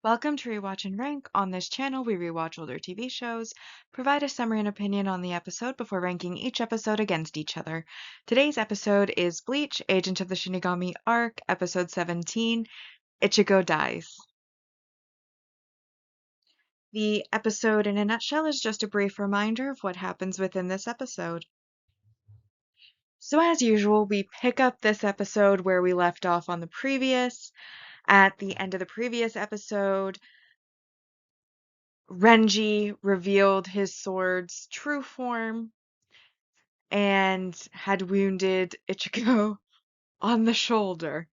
Welcome to Rewatch and Rank. On this channel, we rewatch older TV shows, provide a summary and opinion on the episode before ranking each episode against each other. Today's episode is Bleach, Agent of the Shinigami Arc, Episode 17, Ichigo Dies. The episode in a nutshell is just a brief reminder of what happens within this episode. So as usual, we pick up this episode where we left off on the previous. At the end of the previous episode, Renji revealed his sword's true form and had wounded Ichigo on the shoulder.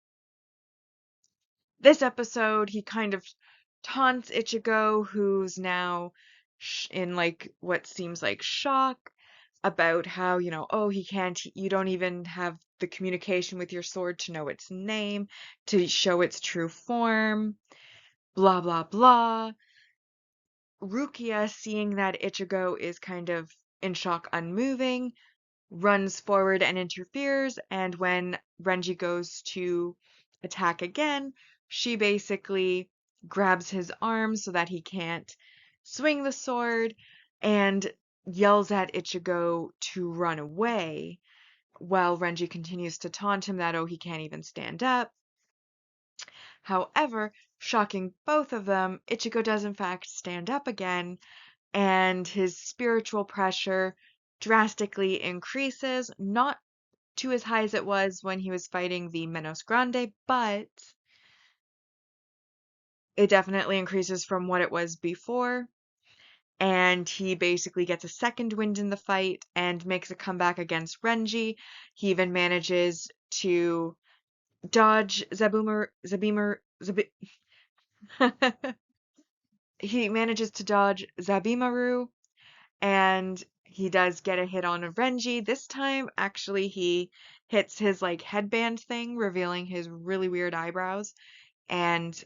This episode, he kind of taunts Ichigo, who's now in what seems like shock about how, oh, you don't even have the communication with your sword to know its name, to show its true form, blah, blah, blah. Rukia, seeing that Ichigo is kind of in shock, unmoving, runs forward and interferes, and when Renji goes to attack again, she basically grabs his arm so that he can't swing the sword and yells at Ichigo to run away, while Renji continues to taunt him that, oh, he can't even stand up. However, shocking both of them, Ichigo does in fact stand up again, and his spiritual pressure drastically increases, not to as high as it was when he was fighting the Menos Grande, but it definitely increases from what it was before, and he basically gets a second wind in the fight and makes a comeback against Renji. He even manages to dodge he manages to dodge Zabimaru, and he does get a hit on Renji. This time, actually, he hits his headband thing, revealing his really weird eyebrows and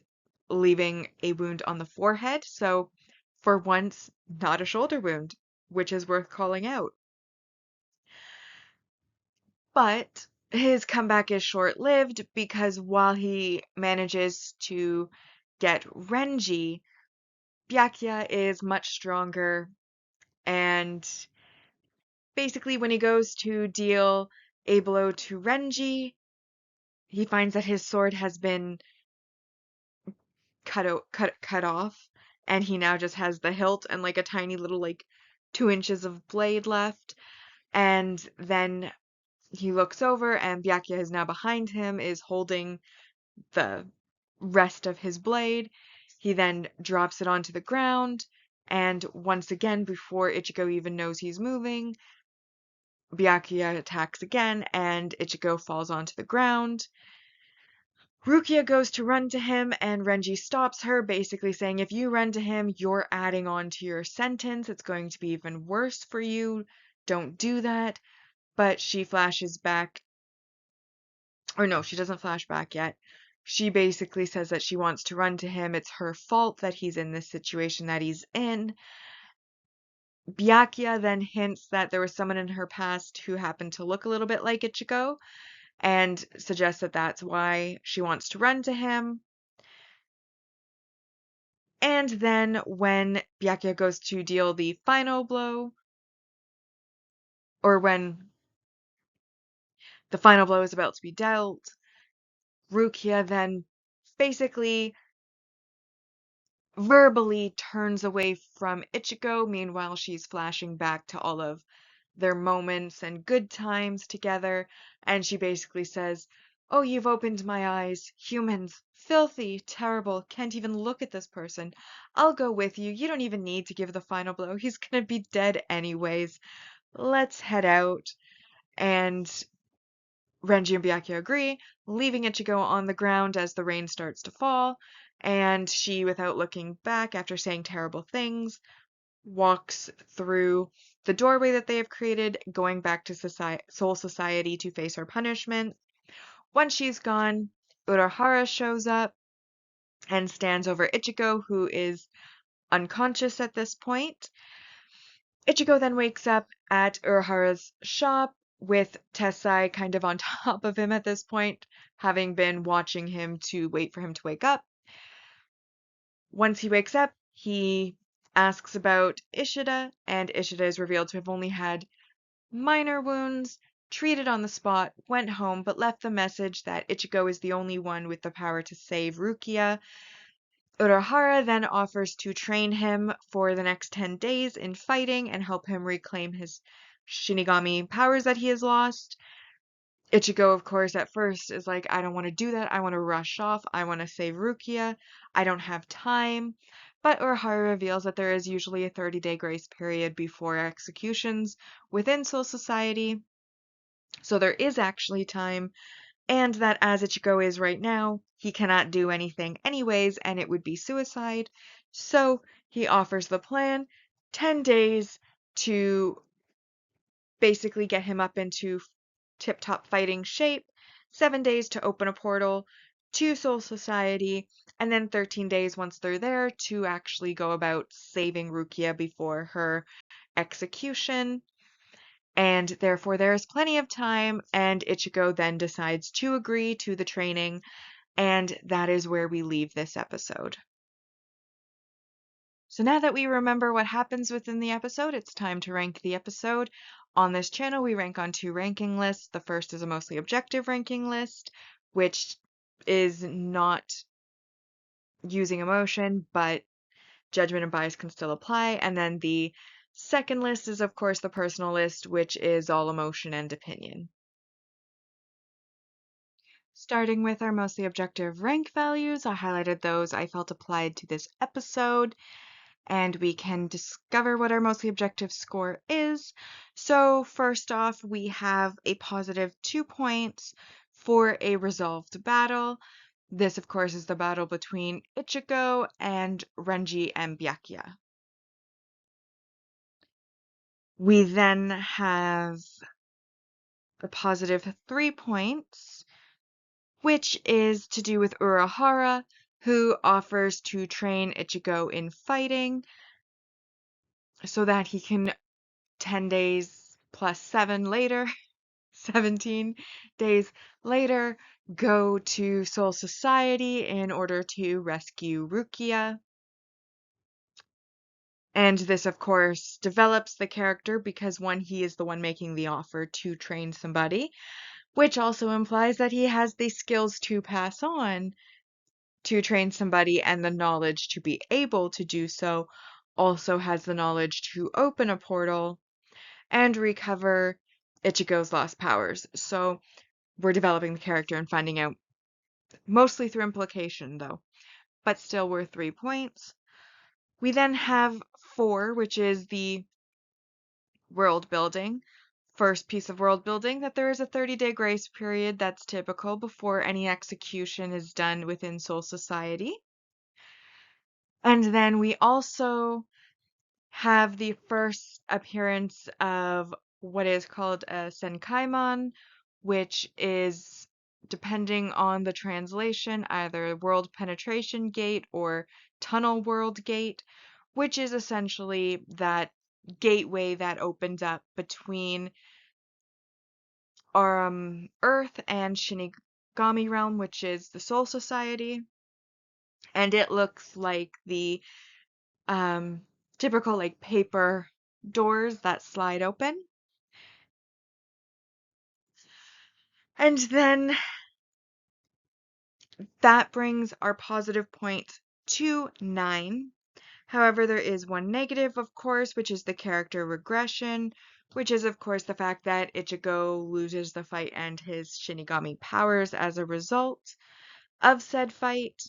leaving a wound on the forehead. So, for once, not a shoulder wound, which is worth calling out. But his comeback is short-lived because while he manages to get Renji, Byakuya is much stronger, and basically when he goes to deal a blow to Renji, he finds that his sword has been cut off, and he now just has the hilt and a tiny little 2 inches of blade left. And then he looks over, and Byakuya is now behind him, is holding the rest of his blade. He then drops it onto the ground, and once again, before Ichigo even knows he's moving, Byakuya attacks again, and Ichigo falls onto the ground. Rukia goes to run to him, and Renji stops her, basically saying, if you run to him, you're adding on to your sentence. It's going to be even worse for you. Don't do that. But she flashes back. Or no, she doesn't flash back yet. She basically says that she wants to run to him. It's her fault that he's in this situation that he's in. Byakuya then hints that there was someone in her past who happened to look a little bit like Ichigo, and suggests that that's why she wants to run to him. And then when Byakuya goes to deal the final blow, or when the final blow is about to be dealt, Rukia then basically verbally turns away from Ichigo. Meanwhile, she's flashing back to all of their moments and good times together, and she basically says, oh, you've opened my eyes. Humans, filthy, terrible, can't even look at this person. I'll go with you. You don't even need to give the final blow. He's gonna be dead anyways. Let's head out. And Renji and Byakuya agree, leaving Ichigo on the ground as the rain starts to fall, and she, without looking back after saying terrible things, walks through the doorway that they have created, going back to Soul Society to face her punishment. Once she's gone, Urahara shows up and stands over Ichigo, who is unconscious at this point. Ichigo then wakes up at Urahara's shop with Tessai kind of on top of him at this point, having been watching him to wait for him to wake up. Once he wakes up, he asks about Ishida, and Ishida is revealed to have only had minor wounds, treated on the spot, went home, but left the message that Ichigo is the only one with the power to save Rukia. Urahara then offers to train him for the next 10 days in fighting and help him reclaim his Shinigami powers that he has lost. Ichigo, of course, at first is like, I don't want to do that. I want to rush off. I want to save Rukia. I don't have time. But Urahara reveals that there is usually a 30-day grace period before executions within Soul Society. So there is actually time, and that as Ichigo is right now, he cannot do anything anyways, and it would be suicide. So he offers the plan 10 days to basically get him up into tip-top fighting shape, 7 days to open a portal to Soul Society, and then 13 days once they're there to actually go about saving Rukia before her execution. And therefore there is plenty of time, and Ichigo then decides to agree to the training, and that is where we leave this episode. So now that we remember what happens within the episode, it's time to rank the episode. On this channel, we rank on 2 ranking lists. The first is a mostly objective ranking list, which is not using emotion, but judgment and bias can still apply. And then the second list is, of course, the personal list, which is all emotion and opinion. Starting with our mostly objective rank values, I highlighted those I felt applied to this episode, and we can discover what our mostly objective score is. So first off, we have a positive 2 points for a resolved battle. This, of course, is the battle between Ichigo and Renji and Byakuya. We then have a positive 3 points, which is to do with Urahara, who offers to train Ichigo in fighting so that he can 10 days plus 7 later, 17 days later, go to Soul Society in order to rescue Rukia. And this, of course, develops the character because one, he is the one making the offer to train somebody, which also implies that he has the skills to pass on to train somebody, and the knowledge to be able to do so, also has the knowledge to open a portal and recover Ichigo's lost powers. So we're developing the character and finding out, mostly through implication though, but still worth 3 points. We then have 4, which is the world building. First piece of world building, that there is a 30-day grace period that's typical before any execution is done within Soul Society. And then we also have the first appearance of what is called a Senkaimon, which is, depending on the translation, either World Penetration Gate or Tunnel World Gate, which is essentially that gateway that opens up between our Earth and Shinigami Realm, which is the Soul Society. And it looks like the typical like paper doors that slide open. And then that brings our positive point to 9. However, there is one negative, of course, which is the character regression, which is, of course, the fact that Ichigo loses the fight and his Shinigami powers as a result of said fight.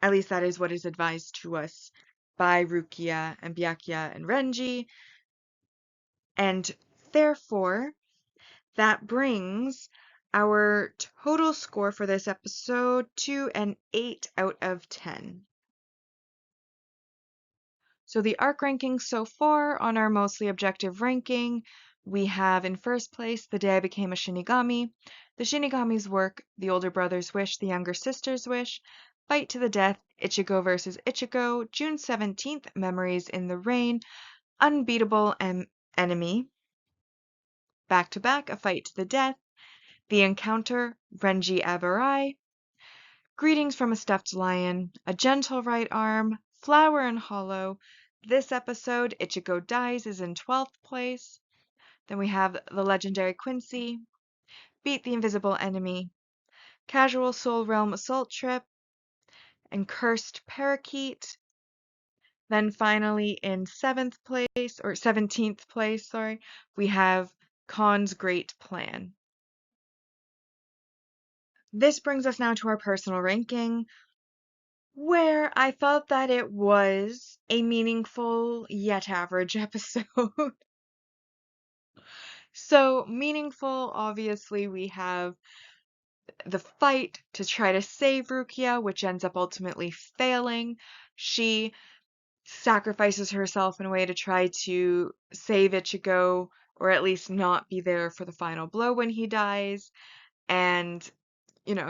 At least that is what is advised to us by Rukia and Byakuya and Renji. And therefore, that brings our total score for this episode to an 8 out of 10. So the arc rankings so far on our mostly objective ranking, we have in first place The Day I Became a Shinigami, The Shinigami's Work, The Older Brother's Wish, The Younger Sister's Wish, Fight to the Death, Ichigo vs. Ichigo, June 17th, Memories in the Rain, Unbeatable Enemy, Back to Back, A Fight to the Death, The Encounter, Renji Abarai, Greetings from a stuffed lion, a gentle right arm, flower and hollow. This episode, Ichigo Dies, is in 12th place. Then we have the legendary Quincy, Beat the Invisible Enemy, Casual Soul Realm Assault Trip, and Cursed Parakeet. Then finally in 7th place, or 17th place, sorry, we have Khan's Great Plan. This brings us now to our personal ranking, where I felt that it was a meaningful yet average episode. So, meaningful, obviously, we have the fight to try to save Rukia, which ends up ultimately failing. She sacrifices herself in a way to try to save Ichigo, or at least not be there for the final blow when he dies, and,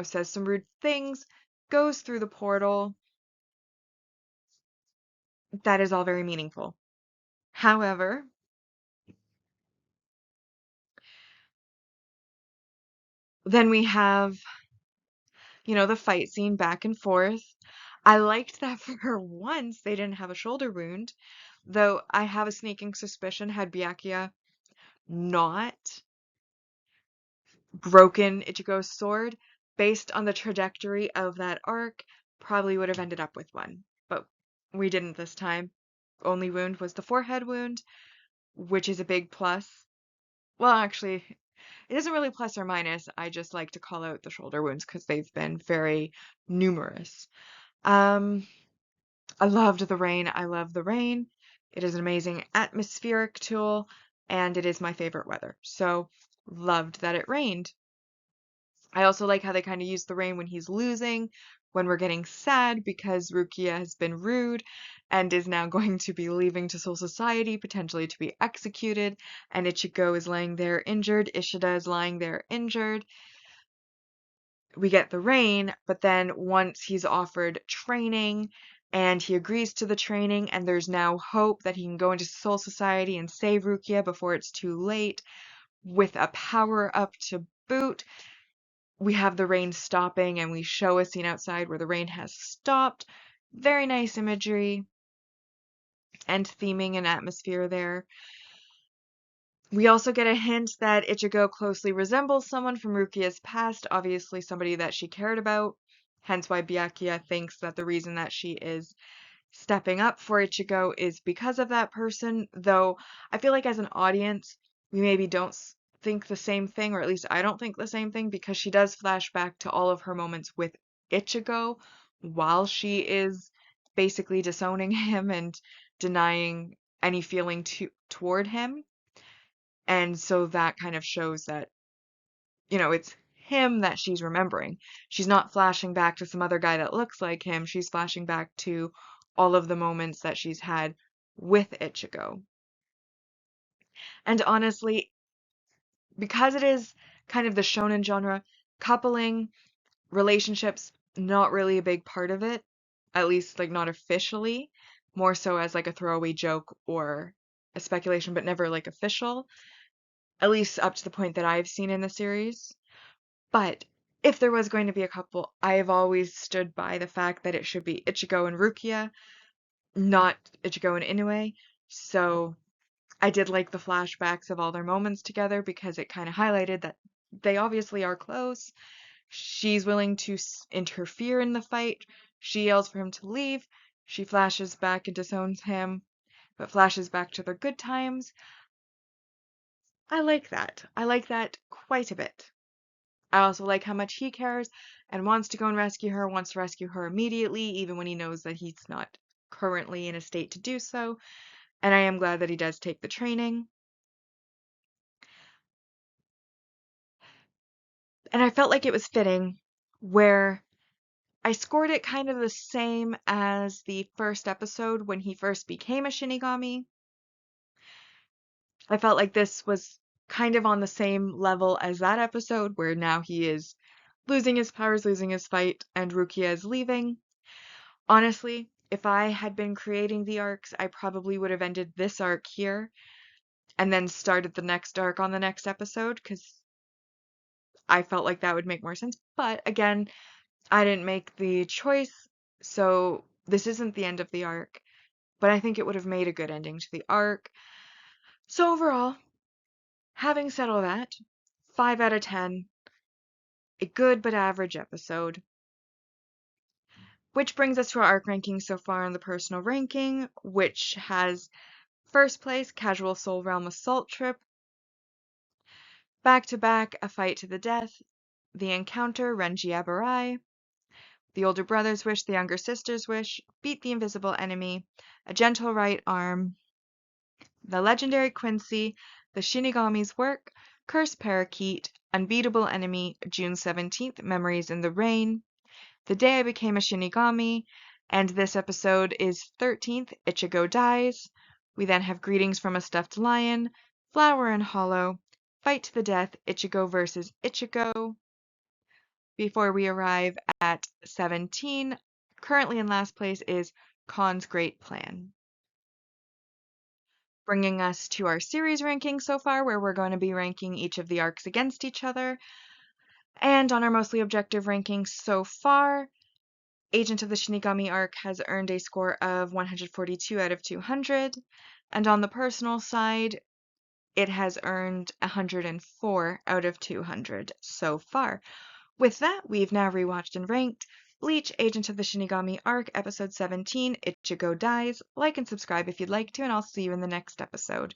says some rude things, goes through the portal. That is all very meaningful. However, then we have, the fight scene back and forth. I liked that for once they didn't have a shoulder wound, though I have a sneaking suspicion had Byakuya not broken Ichigo's sword, based on the trajectory of that arc, probably would have ended up with one. But we didn't this time. Only wound was the forehead wound, which is a big plus. Well, actually, it isn't really plus or minus. I just like to call out the shoulder wounds because they've been very numerous. Um, I loved the rain. I love the rain. It is an amazing atmospheric tool, and it is my favorite weather. So, loved that it rained. I also like how they kind of use the rain when he's losing, when we're getting sad because Rukia has been rude and is now going to be leaving to Soul Society, potentially to be executed, and Ichigo is laying there injured, Ishida is lying there injured. We get the rain, but then once he's offered training and he agrees to the training, and there's now hope that he can go into Soul Society and save Rukia before it's too late, with a power up to boot, we have the rain stopping and we show a scene outside where the rain has stopped. Very nice imagery and theming and atmosphere there. We also get a hint that Ichigo closely resembles someone from Rukia's past, obviously somebody that she cared about, hence why Byakuya thinks that the reason that she is stepping up for Ichigo is because of that person, though I feel like as an audience, we maybe don't think the same thing, or at least I don't think the same thing, because she does flash back to all of her moments with Ichigo while she is basically disowning him and denying any feeling toward him. And so that kind of shows that, it's him that she's remembering. She's not flashing back to some other guy that looks like him. She's flashing back to all of the moments that she's had with Ichigo. And honestly, because it is kind of the shonen genre, coupling, relationships, not really a big part of it, at least like not officially, more so as like a throwaway joke or a speculation, but never like official, at least up to the point that I've seen in the series. But if there was going to be a couple, I have always stood by the fact that it should be Ichigo and Rukia, not Ichigo and Inoue. So I did like the flashbacks of all their moments together because it kind of highlighted that they obviously are close. She's willing to interfere in the fight. She yells for him to leave. She flashes back and disowns him, but flashes back to their good times. I like that. I like that quite a bit. I also like how much he cares and wants to go and rescue her, wants to rescue her immediately, even when he knows that he's not currently in a state to do so. And I am glad that he does take the training. And I felt like it was fitting where I scored it kind of the same as the first episode when he first became a Shinigami. I felt like this was kind of on the same level as that episode where now he is losing his powers, losing his fight, and Rukia is leaving. Honestly, if I had been creating the arcs, I probably would have ended this arc here and then started the next arc on the next episode because I felt like that would make more sense. But again, I didn't make the choice, so this isn't the end of the arc, but I think it would have made a good ending to the arc. So overall, having said all that, 5 out of 10, a good but average episode. Which brings us to our arc ranking so far in the personal ranking, which has first place, Casual Soul Realm Assault Trip, back to back, A Fight to the Death, The Encounter, Renji Abarai, The Older Brother's Wish, The Younger Sister's Wish, Beat the Invisible Enemy, A Gentle Right Arm, The Legendary Quincy, The Shinigami's Work, Cursed Parakeet, Unbeatable Enemy, June 17th, Memories in the Rain, The Day I Became a Shinigami, and this episode is 13th, Ichigo Dies. We then have Greetings from a Stuffed Lion, Flower and Hollow, Fight to the Death, Ichigo versus Ichigo, before we arrive at 17. Currently in last place is Khan's Great Plan. Bringing us to our series ranking so far, where we're going to be ranking each of the arcs against each other. And on our mostly objective rankings so far, Agent of the Shinigami arc has earned a score of 142 out of 200, and on the personal side, it has earned 104 out of 200 so far. With that, we've now rewatched and ranked Bleach Agent of the Shinigami arc, episode 17, Ichigo Dies. Like and subscribe if you'd like to, and I'll see you in the next episode.